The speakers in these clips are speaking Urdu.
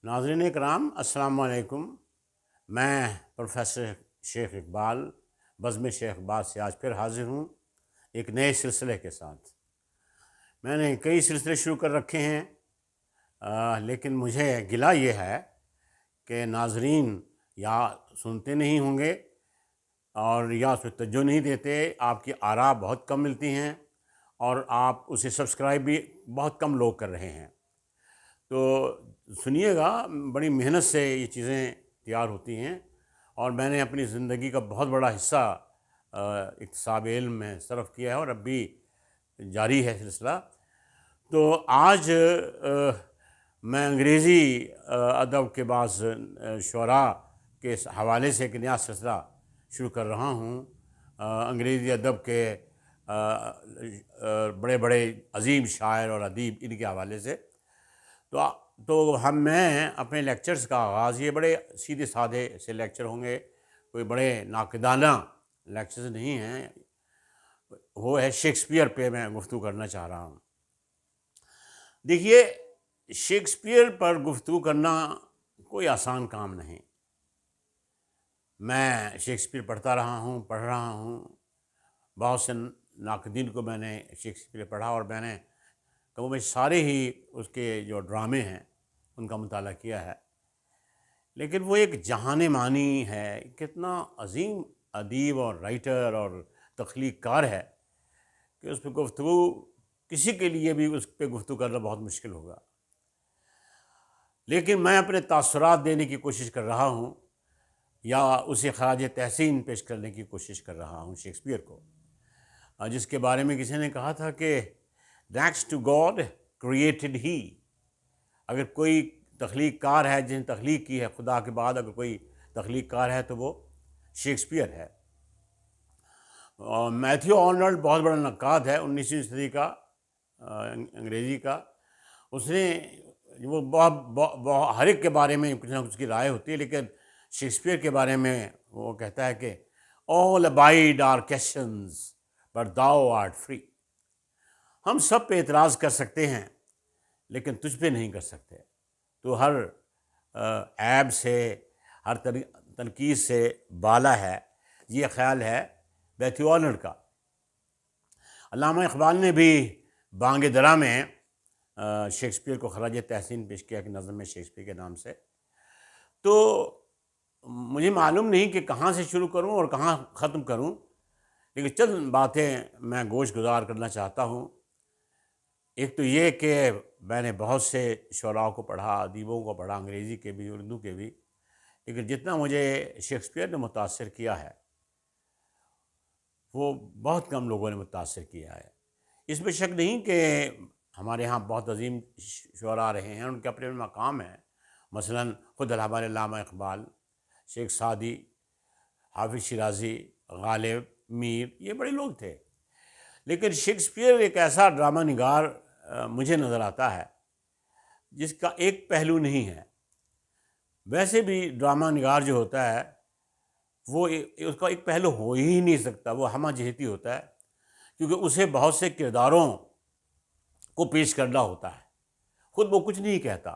ناظرین کرام السلام علیکم۔ میں پروفیسر شیخ اقبال بزم شیخ اقبال سے آج پھر حاضر ہوں ایک نئے سلسلے کے ساتھ۔ میں نے کئی سلسلے شروع کر رکھے ہیں، لیکن مجھے گلہ یہ ہے کہ ناظرین یا سنتے نہیں ہوں گے اور یا اس پہ توجہ نہیں دیتے، آپ کی آراء بہت کم ملتی ہیں اور آپ اسے سبسکرائب بھی بہت کم لوگ کر رہے ہیں۔ تو سنیے گا، بڑی محنت سے یہ چیزیں تیار ہوتی ہیں اور میں نے اپنی زندگی کا بہت بڑا حصہ اکتساب علم میں صرف کیا ہے اور اب بھی جاری ہے سلسلہ۔ تو آج میں انگریزی ادب کے بعض شعراء کے حوالے سے ایک نیا سلسلہ شروع کر رہا ہوں۔ انگریزی ادب کے بڑے بڑے عظیم شاعر اور ادیب ان کے حوالے سے تو میں اپنے لیکچرز کا آغاز، یہ بڑے سیدھے سادھے سے لیکچر ہوں گے، کوئی بڑے ناقدانہ لیکچرز نہیں ہیں، وہ ہے شیکسپیئر پہ میں گفتگو کرنا چاہ رہا ہوں۔ دیکھیے، شیکسپیئر پر گفتگو کرنا کوئی آسان کام نہیں۔ میں شیکسپیئر پڑھ رہا ہوں، بہت سے ناقدین کو میں نے شیکسپیئر پڑھا اور میں نے کم بیش سارے ہی اس کے جو ڈرامے ہیں ان کا مطالعہ کیا ہے، لیکن وہ ایک جہان معنی ہے، کتنا عظیم ادیب اور رائٹر اور تخلیق کار ہے کہ اس پہ گفتگو کسی کے لیے بھی اس پہ گفتگو کرنا بہت مشکل ہوگا۔ لیکن میں اپنے تاثرات دینے کی کوشش کر رہا ہوں یا اسے خراج تحسین پیش کرنے کی کوشش کر رہا ہوں شیکسپیئر کو، جس کے بارے میں کسی نے کہا تھا کہ نیکسٹ ٹو گاڈ کریٹڈ ہی۔ اگر کوئی تخلیق کار ہے جن تخلیق کی ہے خدا کے بعد، اگر کوئی تخلیق کار ہے تو وہ شیکسپیئر ہے۔ میتھیو آرنلڈ بہت بڑا نقاد ہے 19ویں صدی کا، انگریزی کا۔ اس نے وہ ہر ایک کے بارے میں کچھ نہ کچھ کی رائے ہوتی ہے، لیکن شیکسپیئر کے بارے میں وہ کہتا ہے کہ all abide our questions but thou art free۔ ہم سب پہ اعتراض کر سکتے ہیں لیکن تجھ پہ نہیں کر سکتے۔ تو ہر عیب سے، ہر تنقید سے بالا ہے، یہ خیال ہے میتھیو آرنلڈ کا۔ علامہ اقبال نے بھی بانگ درا میں شیکسپیئر کو خراج تحسین پیش کیا کہ نظم میں شیکسپیئر کے نام سے۔ تو مجھے معلوم نہیں کہ کہاں سے شروع کروں اور کہاں ختم کروں، لیکن چند باتیں میں گوش گزار کرنا چاہتا ہوں۔ ایک تو یہ کہ میں نے بہت سے شعراء کو پڑھا، ادیبوں کو پڑھا، انگریزی کے بھی اردو کے بھی، لیکن جتنا مجھے شیکسپیئر نے متاثر کیا ہے وہ بہت کم لوگوں نے متاثر کیا ہے۔ اس میں شک نہیں کہ ہمارے ہاں بہت عظیم شعراء رہے ہیں، ان کے اپنے مقام ہیں، مثلاً خود ہمارے علامہ اقبال، شیخ سعدی، حافظ شیرازی، غالب، میر، یہ بڑے لوگ تھے۔ لیکن شیکسپیئر ایک ایسا ڈرامہ نگار مجھے نظر آتا ہے جس کا ایک پہلو نہیں ہے۔ ویسے بھی ڈرامہ نگار جو ہوتا ہے وہ اس کا ایک پہلو ہو ہی نہیں سکتا، وہ ہمہ جہتی ہوتا ہے، کیونکہ اسے بہت سے کرداروں کو پیش کرنا ہوتا ہے، خود وہ کچھ نہیں کہتا۔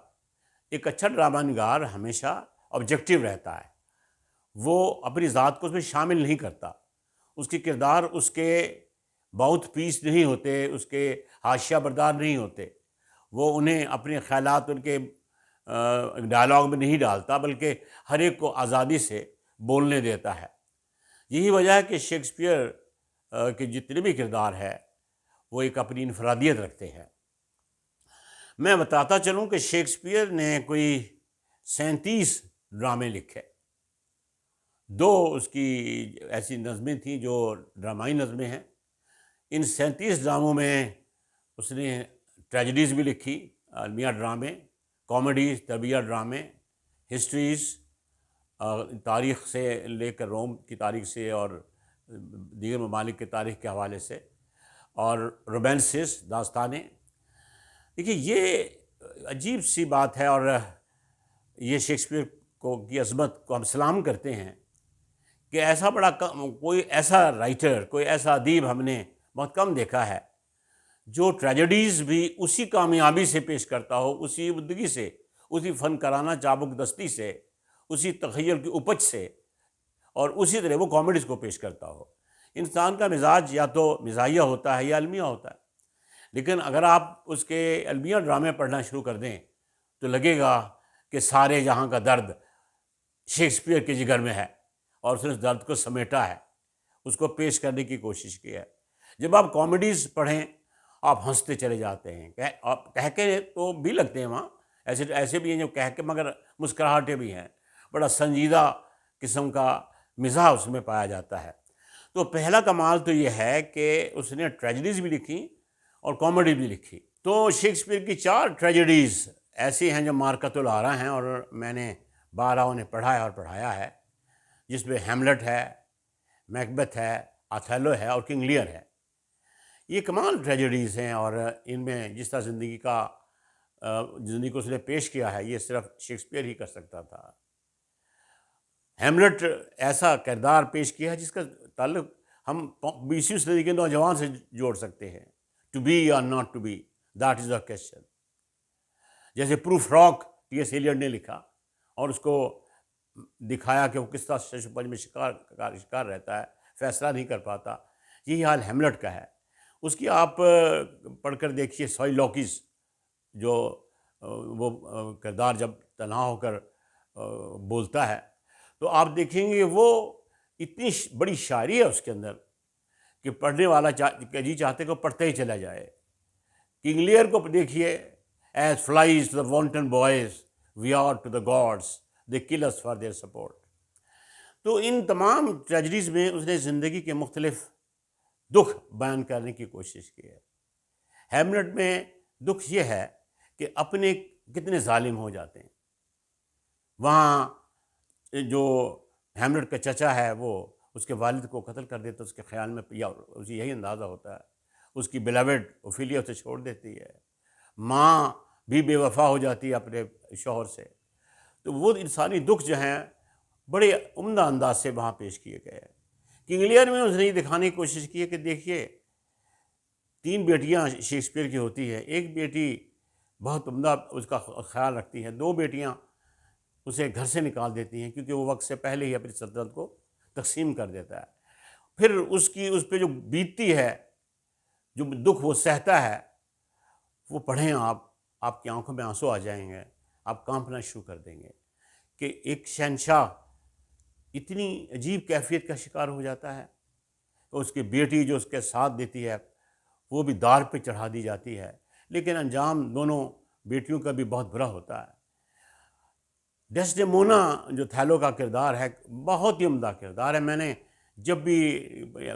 ایک اچھا ڈرامہ نگار ہمیشہ آبجیکٹیو رہتا ہے، وہ اپنی ذات کو اس میں شامل نہیں کرتا، اس کے کردار اس کے باؤتھ پیس نہیں ہوتے، اس کے حاشیہ بردار نہیں ہوتے، وہ انہیں اپنے خیالات ان کے ڈائلاگ میں نہیں ڈالتا، بلکہ ہر ایک کو آزادی سے بولنے دیتا ہے۔ یہی وجہ ہے کہ شیکسپیئر کے جتنے بھی کردار ہے وہ ایک اپنی انفرادیت رکھتے ہیں۔ میں بتاتا چلوں کہ شیکسپیئر نے کوئی 37 ڈرامے لکھے۔ 2 اس کی ایسی نظمیں تھیں جو ڈرامائی نظمیں ہیں۔ ان 37 ڈراموں میں اس نے ٹریجڈیز بھی لکھی، المیہ ڈرامے، کامیڈیز، تربیہ ڈرامے، ہسٹریز، تاریخ سے لے کر روم کی تاریخ سے اور دیگر ممالک کی تاریخ کے حوالے سے، اور رومانسز، داستانیں۔ دیکھیے، یہ عجیب سی بات ہے اور یہ شیکسپیئر کی عظمت کو ہم سلام کرتے ہیں کہ ایسا بڑا کوئی ایسا رائٹر، کوئی ایسا ادیب ہم نے بہت کم دیکھا ہے جو ٹریجڈیز بھی اسی کامیابی سے پیش کرتا ہو، اسی عمدگی سے، اسی فن کرانا چابک دستی سے، اسی تخیل کی اپج سے، اور اسی طرح وہ کامیڈیز کو پیش کرتا ہو۔ انسان کا مزاج یا تو مزاحیہ ہوتا ہے یا المیہ ہوتا ہے، لیکن اگر آپ اس کے المیہ ڈرامے پڑھنا شروع کر دیں تو لگے گا کہ سارے جہاں کا درد شیکسپیئر کے جگر میں ہے، اور اس نے اس درد کو سمیٹا ہے، اس کو پیش کرنے کی کوشش کی ہے۔ جب آپ کامیڈیز پڑھیں آپ ہنستے چلے جاتے ہیں، آپ کہہ کے تو بھی لگتے ہیں وہاں، ایسے بھی ہیں جو کہہ کے مگر مسکراہٹیں بھی ہیں، بڑا سنجیدہ قسم کا مزاح اس میں پایا جاتا ہے۔ تو پہلا کمال تو یہ ہے کہ اس نے ٹریجڈیز بھی لکھی اور کامیڈی بھی لکھی۔ تو شیکسپیئر کی 4 ٹریجڈیز ایسی ہیں جو مارکۃ الآراء ہیں، اور میں نے بارہا انہیں پڑھا ہے اور پڑھایا ہے، جس میں ہیملٹ ہے، میکبتھ ہے، اتھیلو ہے اور کنگ لیئر ہے۔ یہ کمال ٹریجڈیز ہیں، اور ان میں جس طرح زندگی کو اس نے پیش کیا ہے یہ صرف شیکسپیئر ہی کر سکتا تھا۔ ہیملٹ ایسا کردار پیش کیا ہے جس کا تعلق ہم 20ویں صدی کے نوجوان سے جوڑ سکتے ہیں۔ ٹو بی یا not to be, that is the question. جیسے Prufrock T S Eliot نے لکھا اور اس کو دکھایا کہ وہ کس طرح شش پنج میں شکار رہتا ہے، فیصلہ نہیں کر پاتا، یہی حال ہیملٹ کا ہے۔ اس کی آپ پڑھ کر دیکھیے سوائیلاکیز، جو وہ کردار جب تنہا ہو کر بولتا ہے تو آپ دیکھیں گے وہ اتنی بڑی شاعری ہے اس کے اندر کہ پڑھنے والا جی چاہتے کہ وہ پڑھتے ہی چلا جائے۔ کنگ لیئر کو دیکھیے، as flies to the wanton boys we are to the gods they kill us for their support. تو ان تمام ٹریجڈیز میں اس نے زندگی کے مختلف دکھ بیان کرنے کی کوشش کی ہے۔ ہیملٹ میں دکھ یہ ہے کہ اپنے کتنے ظالم ہو جاتے ہیں۔ وہاں جو ہیملٹ کا چچا ہے وہ اس کے والد کو قتل کر دیتا، اس کے خیال میں یا اسے یہی اندازہ ہوتا ہے، اس کی بیلاوڈ اوفیلیا اسے چھوڑ دیتی ہے، ماں بھی بے وفا ہو جاتی ہے اپنے شوہر سے۔ تو وہ انسانی دکھ جو ہیں بڑے عمدہ انداز سے وہاں پیش کیے گئے ہیں۔ کنگ لیئر میں اس نے یہ دکھانے کی کوشش کی ہے کہ دیکھیے 3 بیٹیاں شیکسپیئر کی ہوتی ہیں، ایک بیٹی بہت عمدہ اس کا خیال رکھتی ہے، 2 بیٹیاں اسے گھر سے نکال دیتی ہیں کیونکہ وہ وقت سے پہلے ہی اپنی سلطنت کو تقسیم کر دیتا ہے۔ پھر اس پہ جو بیتتی ہے، جو دکھ وہ سہتا ہے، وہ پڑھیں آپ کی آنکھوں میں آنسو آ جائیں گے، آپ کانپنا شروع کر دیں گے کہ ایک شہنشاہ اتنی عجیب کیفیت کا شکار ہو جاتا ہے، اس کی بیٹی جو اس کے ساتھ دیتی ہے وہ بھی دار پہ چڑھا دی جاتی ہے، لیکن انجام دونوں بیٹیوں کا بھی بہت برا ہوتا ہے۔ ڈیسڈیمونا جو تھیلو کا کردار ہے بہت ہی عمدہ کردار ہے۔ میں نے جب بھی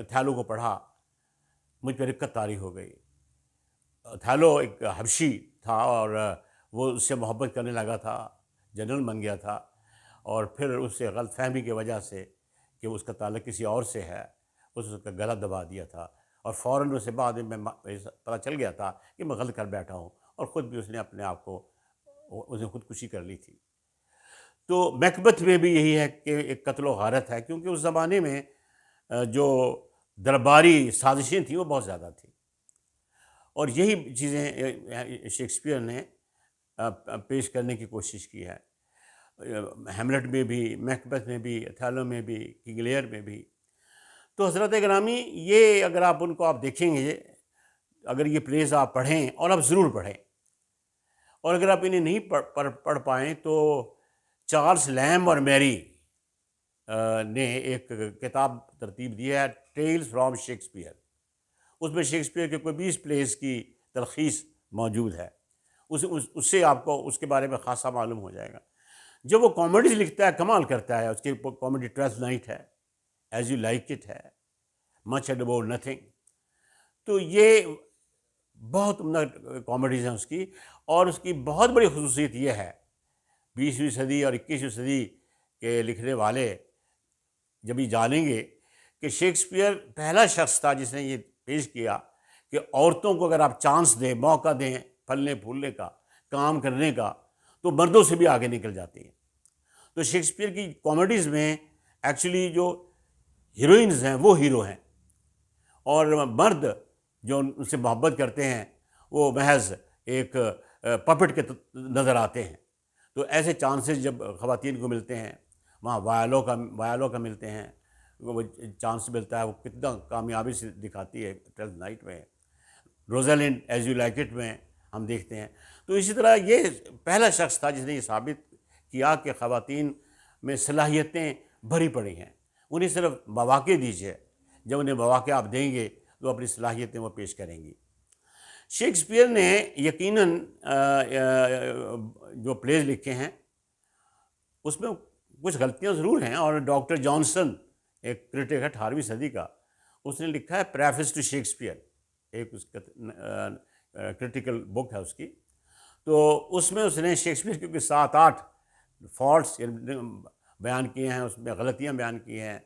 تھیلو کو پڑھا مجھ پہ رقت طاری ہو گئی۔ تھیلو ایک حبشی تھا اور وہ اس سے محبت کرنے لگا تھا، جنرل بن گیا تھا، اور پھر اس سے غلط فہمی کی وجہ سے کہ اس کا تعلق کسی اور سے ہے اس کا گلا دبا دیا تھا، اور فوراً اسے بعد میں پتہ چل گیا تھا کہ میں غلط کر بیٹھا ہوں، اور خود بھی اس نے اپنے آپ کو خودکشی کر لی تھی۔ تو میکبتھ میں بھی یہی ہے کہ ایک قتل و غارت ہے، کیونکہ اس زمانے میں جو درباری سازشیں تھیں وہ بہت زیادہ تھیں، اور یہی چیزیں شیکسپیئر نے پیش کرنے کی کوشش کی ہے، ہیملٹ میں بھی، میکبتھ میں بھی، اتھیلو میں بھی، کنگ لیئر میں بھی۔ تو حضرت گرامی یہ اگر آپ ان کو آپ دیکھیں گے، اگر یہ پلیز آپ پڑھیں، اور آپ ضرور پڑھیں، اور اگر آپ انہیں نہیں پڑھ پائیں تو چارلس لیمب اور میری نے ایک کتاب ترتیب دی ہے، ٹیلز فرام شیکسپیئر۔ اس میں شیکسپیئر کے کوئی 20 پلیز کی تلخیص موجود ہے، اس سے آپ کو اس کے بارے میں خاصا معلوم ہو جائے گا۔ جب وہ کامیڈیز لکھتا ہے کمال کرتا ہے، اس کی کامیڈی 12th نائٹ ہے، ایز یو لائک اٹ ہے، مچ اڈو نتھنگ۔ تو یہ بہت عمدہ کامیڈیز ہیں اس کی، اور اس کی بہت بڑی خصوصیت یہ ہے 20ویں صدی اور 21ویں صدی کے لکھنے والے جب یہ جانیں گے کہ شیکسپیئر پہلا شخص تھا جس نے یہ پیش کیا کہ عورتوں کو اگر آپ چانس دیں، موقع دیں پھلنے پھولنے کا، کام کرنے کا، تو مردوں سے بھی آگے نکل جاتی ہیں۔ تو شیکسپیئر کی کامیڈیز میں ایکچولی جو ہیروئنز ہیں وہ ہیرو ہیں، اور مرد جو ان سے محبت کرتے ہیں وہ محض ایک پپٹ کے نظر آتے ہیں۔ تو ایسے چانسز جب خواتین کو ملتے ہیں، وہاں وائلوں کا ملتے ہیں، وہ چانس ملتا ہے، وہ کتنا کامیابی سے دکھاتی ہے 12th نائٹ میں، Rosalind as you like it میں ہم دیکھتے ہیں۔ تو اسی طرح یہ پہلا شخص تھا جس نے یہ ثابت کیا کہ خواتین میں صلاحیتیں بھری پڑی ہیں، انہیں صرف مواقع دیجیے، جب انہیں مواقع آپ دیں گے تو اپنی صلاحیتیں وہ پیش کریں گی۔ شیکسپیئر نے یقیناً جو پلیز لکھے ہیں اس میں کچھ غلطیاں ضرور ہیں، اور ڈاکٹر جانسن ایک کرٹک ہے 18ویں صدی کا، اس نے لکھا ہے پریفیس ٹو شیکسپیئر، ایک اس کا کرٹیکل بک ہے اس کی، تو اس میں اس نے شیکسپیئر کی 7-8 فالٹس بیان کیے ہیں، اس میں غلطیاں بیان کی ہیں،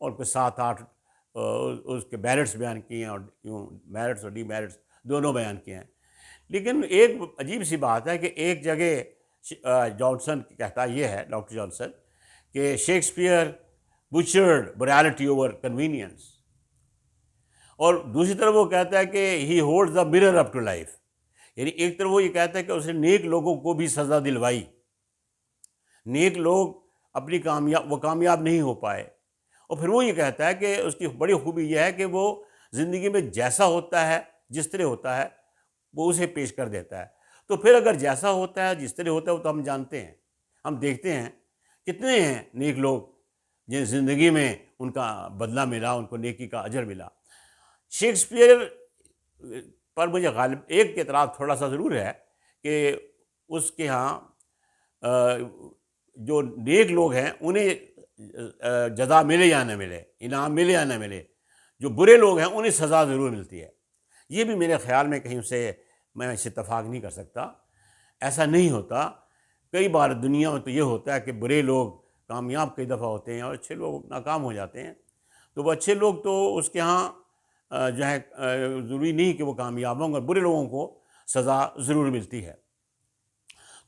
اور کوئی 7-8 اس کے میرٹس بیان کیے ہیں، اور یوں میرٹس اور ڈی میرٹس دونوں بیان کیے ہیں۔ لیکن ایک عجیب سی بات ہے کہ ایک جگہ جانسن کہتا یہ ہے، ڈاکٹر جانسن، کہ شیکسپیئر بچرڈ morality اوور کنوینئنس، اور دوسری طرف وہ کہتا ہے کہ he holds the mirror up to life, یعنی ایک طرف وہ یہ کہتا ہے کہ اس نے نیک لوگوں کو بھی سزا دلوائی، نیک لوگ اپنی وہ کامیاب نہیں ہو پائے، اور پھر وہ یہ کہتا ہے کہ اس کی بڑی خوبی یہ ہے کہ وہ زندگی میں جیسا ہوتا ہے، جس طرح ہوتا ہے، وہ اسے پیش کر دیتا ہے۔ تو پھر اگر جیسا ہوتا ہے، جس طرح ہوتا ہے، وہ تو ہم جانتے ہیں، ہم دیکھتے ہیں کتنے ہیں نیک لوگ جن زندگی میں ان کا بدلہ ملا، ان کو نیکی کا اجر ملا۔ شیکسپیئر پر مجھے غالب ایک اعتراض تھوڑا سا ضرور ہے کہ اس کے ہاں جو نیک لوگ ہیں انہیں جزا ملے یا نہ ملے، انعام ملے یا نہ ملے، جو برے لوگ ہیں انہیں سزا ضرور ملتی ہے۔ یہ بھی میرے خیال میں کہیں سے میں اس سے اتفاق نہیں کر سکتا، ایسا نہیں ہوتا۔ کئی بار دنیا میں تو یہ ہوتا ہے کہ برے لوگ کامیاب کئی دفعہ ہوتے ہیں اور اچھے لوگ ناکام ہو جاتے ہیں، تو وہ اچھے لوگ تو اس کے ہاں جو ہے ضروری نہیں کہ وہ کامیاب ہوں گے، برے لوگوں کو سزا ضرور ملتی ہے۔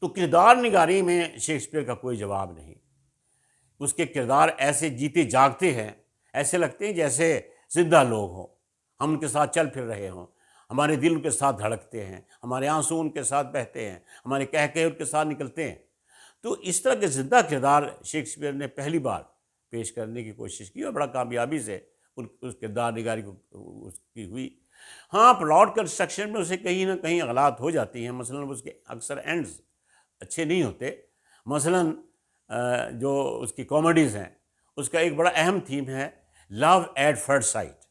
تو کردار نگاری میں شیکسپیئر کا کوئی جواب نہیں، اس کے کردار ایسے جیتے جاگتے ہیں، ایسے لگتے ہیں جیسے زندہ لوگ ہوں، ہم ان کے ساتھ چل پھر رہے ہوں، ہمارے دل ان کے ساتھ دھڑکتے ہیں، ہمارے آنسو ان کے ساتھ بہتے ہیں، ہمارے کہے ان کے ساتھ نکلتے ہیں۔ تو اس طرح کے زندہ کردار شیکسپیئر نے پہلی بار پیش کرنے کی کوشش کی، اور بڑا کامیابی سے اس کردار نگاری کو اس کی ہوئی۔ ہاں، پلاٹ کنسٹرکشن میں اسے کہیں نہ کہیں غلط ہو جاتی ہیں، مثلاً اس کے اکثر اینڈز اچھے نہیں ہوتے۔ مثلاً جو اس کی کامیڈیز ہیں، اس کا ایک بڑا اہم تھیم ہے لو ایٹ فرسٹ سائٹ،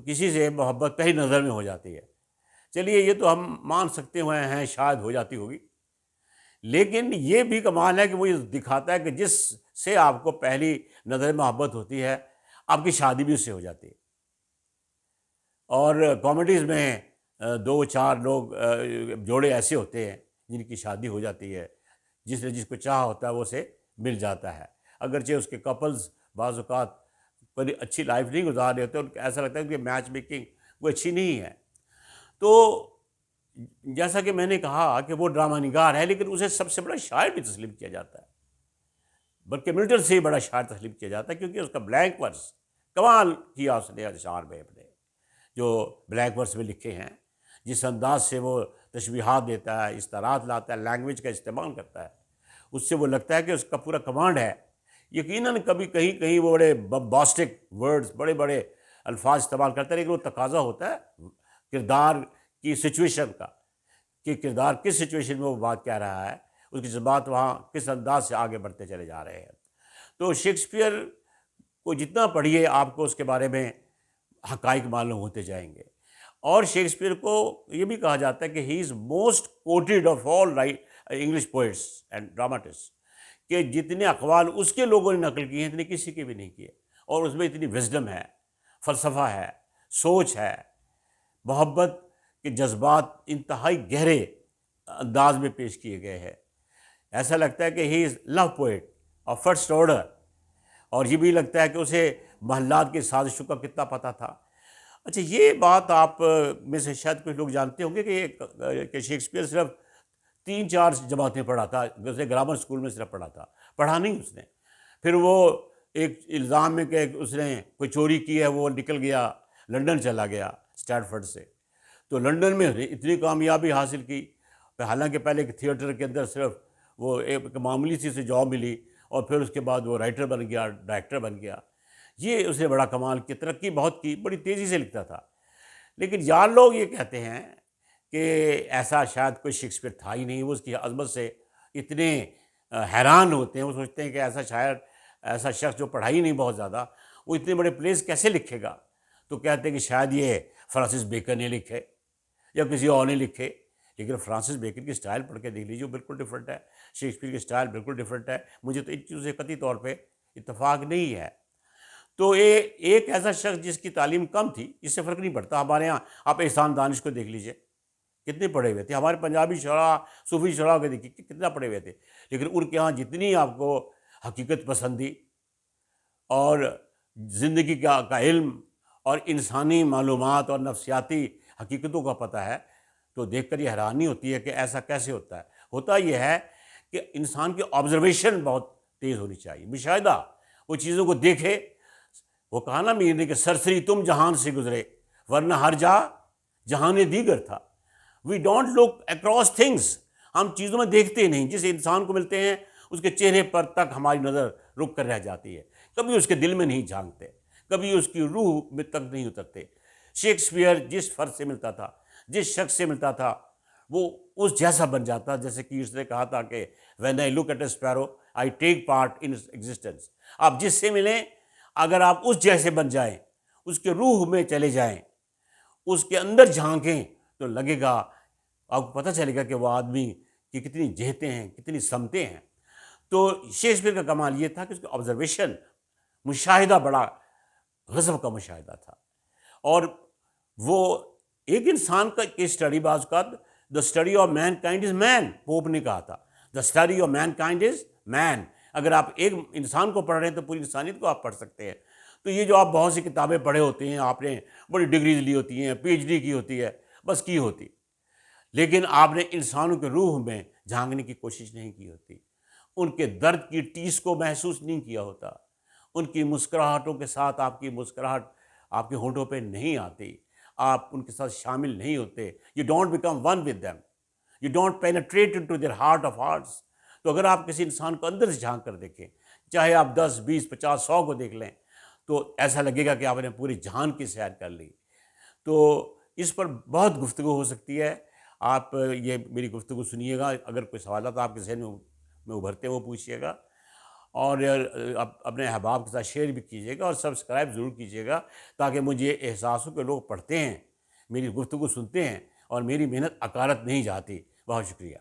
کسی سے محبت پہلی نظر میں ہو جاتی ہے۔ چلیے یہ تو ہم مان سکتے ہوئے ہیں شاید ہو جاتی ہوگی، لیکن یہ بھی کمال ہے کہ وہ یہ دکھاتا ہے کہ جس سے آپ کو پہلی نظر محبت ہوتی ہے، آپ کی شادی بھی اس سے ہو جاتی ہے۔ اور کامیڈیز میں 2-4 لوگ جوڑے ایسے ہوتے ہیں جن کی شادی ہو جاتی ہے، جس نے جس کو چاہا ہوتا ہے وہ اسے مل جاتا ہے، اگرچہ اس کے کپلز بعض اوقات کوئی اچھی لائف نہیں گزار رہے ہوتے، ان کو ایسا لگتا ہے کہ میچ میکنگ وہ اچھی نہیں ہے۔ تو جیسا کہ میں نے کہا کہ وہ ڈرامہ نگار ہے، لیکن اسے سب سے بڑا شاعر بھی تسلیم کیا جاتا ہے، بلکہ ملٹن سے ہی بڑا شاعر تسلیم کیا جاتا ہے، کیونکہ اس کا بلینک ورس کمال کیا اس نے اشعار میں، اپنے جو بلینک ورس میں لکھے ہیں، جس انداز سے وہ تشبیہات دیتا ہے، استعارات لاتا ہے، لینگویج کا استعمال کرتا ہے، اس سے وہ لگتا ہے کہ اس کا پورا کمانڈ ہے۔ یقیناً کبھی کہیں وہ بڑے باسٹک ورڈز، بڑے بڑے الفاظ استعمال کرتا ہے، لیکن وہ تقاضا ہوتا ہے کردار کی سچویشن کا، کہ کردار کس سچویشن میں وہ بات کہہ رہا ہے، اس کی جذبات وہاں کس انداز سے آگے بڑھتے چلے جا رہے ہیں۔ تو شیکسپیئر کو جتنا پڑھیے آپ کو اس کے بارے میں حقائق معلوم ہوتے جائیں گے۔ اور شیکسپیئر کو یہ بھی کہا جاتا ہے کہ he is most quoted of all English poets and dramatist, کہ جتنے اقوال اس کے لوگوں نے نقل کیے ہیں اتنے کسی کے بھی نہیں کیے، اور اس میں اتنی وزڈم ہے، فلسفہ ہے، سوچ ہے، محبت کے جذبات انتہائی گہرے انداز میں پیش کیے گئے ہیں۔ ایسا لگتا ہے کہ he is love poet of first order, اور یہ بھی لگتا ہے کہ اسے محلات کی سازشوں کا کتنا پتہ تھا۔ اچھا، یہ بات آپ میں سے شاید کچھ لوگ جانتے ہوں گے کہ شیکسپیئر صرف 3-4 جماعتیں پڑھا تھا، جیسے گرامر اسکول میں صرف پڑھا نہیں اس نے۔ پھر وہ ایک الزام میں کہ اس نے کوئی چوری کی ہے، وہ نکل گیا، لنڈن چلا گیا اسٹینفورڈ سے، تو لنڈن میں اتنی کامیابی حاصل کی، حالانکہ پہلے ایک تھیٹر کے اندر صرف وہ ایک معمولی سی سے جاب ملی اور پھر اس کے بعد وہ رائٹر بن گیا، ڈائریکٹر بن گیا. یہ اس نے بڑا کمال کی، ترقی بہت کی، بڑی تیزی سے لکھتا تھا. لیکن یار لوگ یہ کہتے ہیں کہ ایسا شاید کوئی شیکسپیئر تھا ہی نہیں. وہ اس کی عظمت سے اتنے حیران ہوتے ہیں، وہ سوچتے ہیں کہ ایسا شاعر، ایسا شخص جو پڑھائی نہیں بہت زیادہ، وہ اتنے بڑے پلیز کیسے لکھے گا. تو کہتے ہیں کہ شاید یہ فرانسس بیکن نے لکھے یا کسی اور نے لکھے. لیکن فرانسس بیکن کی سٹائل پڑھ کے دیکھ لیجیے، وہ بالکل ڈفرینٹ ہے. شیکسپیئر کی سٹائل بالکل ڈفرینٹ ہے. مجھے تو ان چیزوں سے قطعی طور پہ اتفاق نہیں ہے. تو یہ ایک ایسا شخص جس کی تعلیم کم تھی، اس سے فرق نہیں پڑتا. ہمارے ہاں آپ احسان دانش کو دیکھ لیجیے، کتنے پڑھے ہوئے تھے. ہمارے پنجابی شعراء، صوفی شعراء کو دیکھیے کتنا پڑھے ہوئے تھے. لیکن ان کے ہاں جتنی آپ کو حقیقت پسندی اور زندگی کا علم اور انسانی معلومات اور نفسیاتی حقیقتوں کا پتہ ہے، تو دیکھ کر یہ حیرانی ہوتی ہے کہ ایسا کیسے ہوتا ہے. ہوتا یہ ہے کہ انسان کی آبزرویشن بہت تیز ہونی چاہیے، مشاہدہ. وہ چیزوں کو دیکھے. وہ کہا نا میر نے کہ سرسری تم جہان سے گزرے، ورنہ ہر جا جہان دیگر تھا. We don't look across things. ہم چیزوں میں دیکھتے نہیں. جس انسان کو ملتے ہیں اس کے چہرے پر تک ہماری نظر رک کر رہ جاتی ہے. کبھی اس کے دل میں نہیں جھانکتے، کبھی اس کی روح میں تک نہیں اترتے. شیکسپیئر جس فرد سے ملتا تھا، جس شخص سے ملتا تھا، وہ اس جیسا بن جاتا. جیسے کہ اس نے کہا تھا کہ when I look at a sparrow I take part in existence. آپ جس سے ملیں، اگر آپ اس جیسے بن جائیں، اس کے روح میں چلے جائیں، اس کے اندر جھانکیں، تو لگے گا، آپ کو پتہ چلے گا کہ وہ آدمی کی کتنی جہتیں ہیں، کتنی سمتیں ہیں. تو شیکسپیئر کا کمال یہ تھا کہ اس کی آبزرویشن، مشاہدہ بڑا غضب کا مشاہدہ تھا. اور وہ ایک انسان کا اسٹڈی، بعض اوقات the study of mankind is man, Pope نے کہا تھا the study of mankind is man. اگر آپ ایک انسان کو پڑھ رہے ہیں تو پوری انسانیت کو آپ پڑھ سکتے ہیں. تو یہ جو آپ بہت سی کتابیں پڑھے ہوتے ہیں، آپ نے بڑی ڈگریز لی ہوتی ہیں، پی ایچ ڈی کی ہوتی ہے، بس کی ہوتی، لیکن آپ نے انسانوں کے روح میں جھانکنے کی کوشش نہیں کی ہوتی. ان کے درد کی ٹیس کو محسوس نہیں کیا ہوتا. ان کی مسکراہٹوں کے ساتھ آپ کی مسکراہٹ آپ کے ہونٹوں پہ نہیں آتی. آپ ان کے ساتھ شامل نہیں ہوتے. You don't become one with them. You don't penetrate into their heart of hearts. تو اگر آپ کسی انسان کو اندر سے جھانک کر دیکھیں، چاہے آپ 10 20 50 100 کو دیکھ لیں، تو ایسا لگے گا کہ آپ نے پوری جہان کی سیر کر لی. تو اس پر بہت گفتگو ہو سکتی ہے. آپ یہ میری گفتگو سنیے گا. اگر کوئی سوالات آپ کے ذہن میں ابھرتے ہیں وہ پوچھیے گا، اور اپنے احباب کے ساتھ شیئر بھی کیجیے گا، اور سبسکرائب ضرور کیجیے گا، تاکہ مجھے احساس ہو کہ لوگ پڑھتے ہیں، میری گفتگو سنتے ہیں، اور میری محنت اکارت نہیں جاتی. بہت شکریہ.